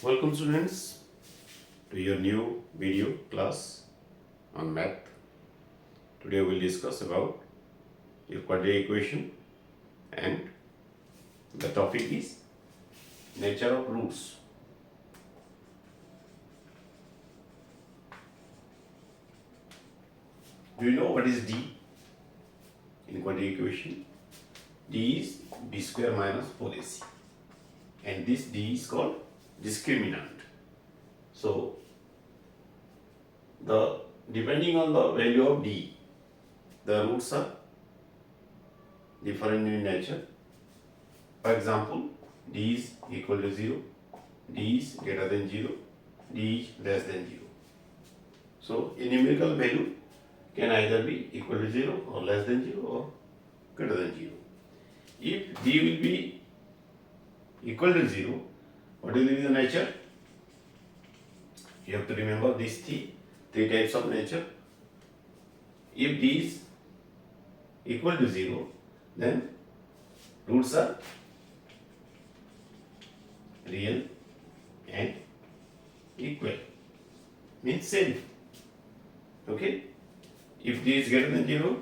Welcome students to your new video class on math. Today we'll discuss about your quadratic equation and the topic is nature of roots. Do you know what is d in quadratic equation? D is b square minus 4ac and this d is called discriminant. So depending on the value of d, the roots are different in nature. For example, d is equal to 0, d is greater than 0, d is less than 0. So a numerical value can either be equal to 0 or less than 0 or greater than 0. If d will be equal to 0, what will be the nature? You have to remember these three types of nature. If d is equal to 0, then roots are real and equal, means same. Okay? If d is greater than 0,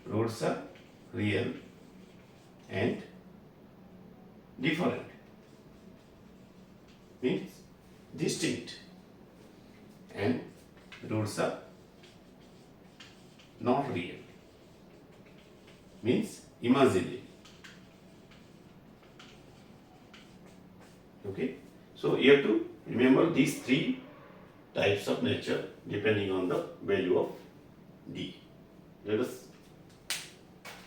roots are real and different, means distinct, and roots are not real, means imaginary. Okay, so you have to remember these three types of nature depending on the value of d. Let us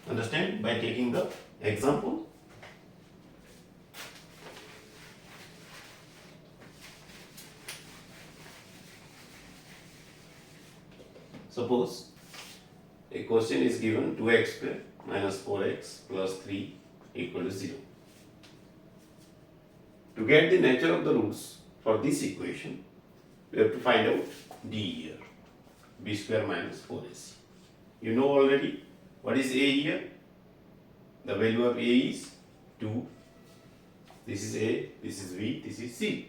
understand by taking the example. Suppose a question is given 2x square minus 4x plus 3 equal to 0. To get the nature of the roots for this equation, we have to find out d here, b square minus 4ac. You know already what is a here? The value of a is 2. This is a, this is b, this is c.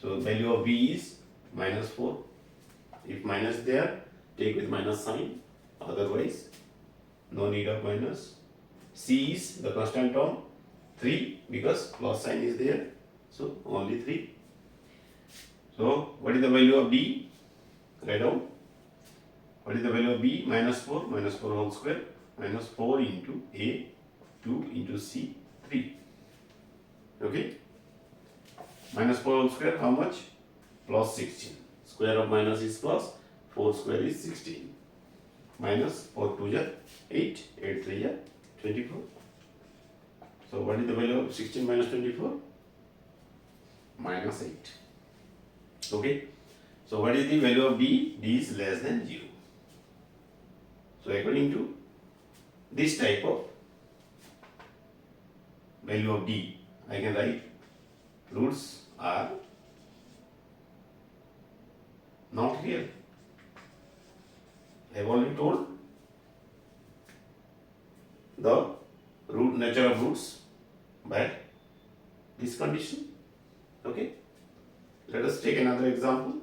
So value of b is minus 4. If minus there, take with minus sign, otherwise no need of minus. C is the constant term 3 because plus sign is there, so only 3. So what is the value of d? Write down. What is the value of b? Minus 4 whole square, minus 4 into a, 2 into c, 3. Okay, minus 4 whole square, how much? Plus 16. Square of minus is plus, 4 square is 16. Minus 4 2 is 8, 8 3 is 24. So what is the value of 16 minus 24? Minus 8. Okay. So what is the value of d? D is less than 0. So according to this type of value of d, I can write roots are not real. I have already told the root nature of roots by this condition. Okay. Let us take another example.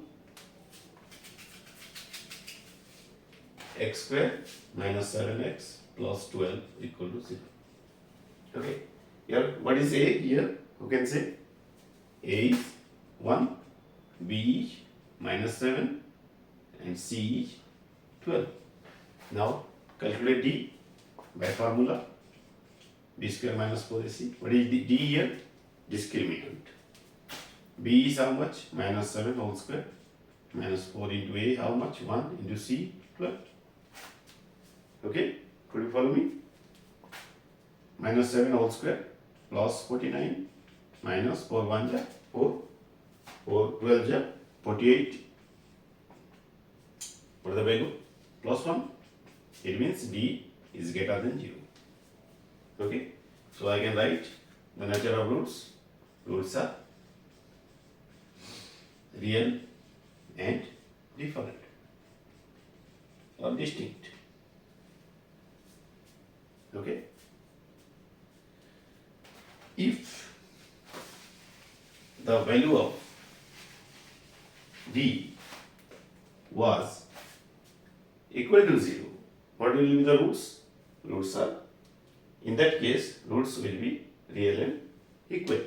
X square minus 7x plus 12 equal to 0. Okay. Here, what is a here? Who can say? A is 1, b is minus 7 and c is 12. Now calculate d by formula b square minus 4ac. What is d here? Discriminant. B is how much? Minus 7 whole square. Minus 4 into a, how much? 1 into c, 12. Okay, could you follow me? Minus 7 whole square plus 49 minus 4 1 ja 4, 4 12 ja 48. What is the value? Plus 1. It means d is greater than 0. Okay, so I can write the nature of roots. Roots are real and different or distinct. Okay, if the value of d was equal to 0, what will be the roots? Roots are, in that case, roots will be real and equal.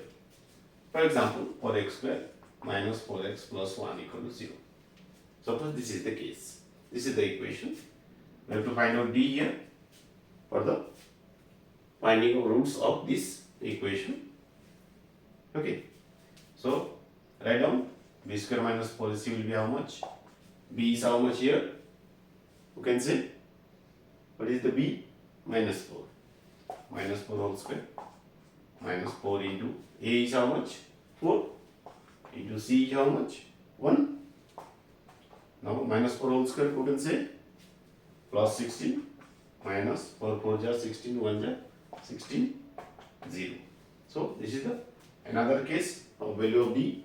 For example, for x square minus 4x plus 1 equal to 0. Suppose this is the case. This is the equation. We have to find out d here for the finding of roots of this equation. Okay. So, write down b square minus 4ac will be how much? B is how much here? Who can say? What is the b? Minus 4. Minus 4 whole square. Minus 4 into a is how much? 4. Into c is how much? 1. Now minus 4 whole square, who can say? Plus 16. Minus 4 4 ja 16, 1 ja 16, 0. So this is the another case of value of d.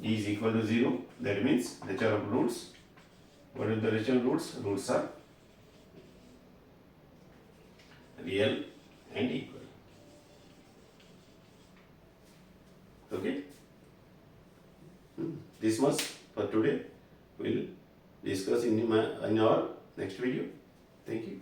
D is equal to 0. That means nature of roots. What is the nature of roots? Roots are real and equal. Okay. This much for today. We'll discuss in our next video. Thank you.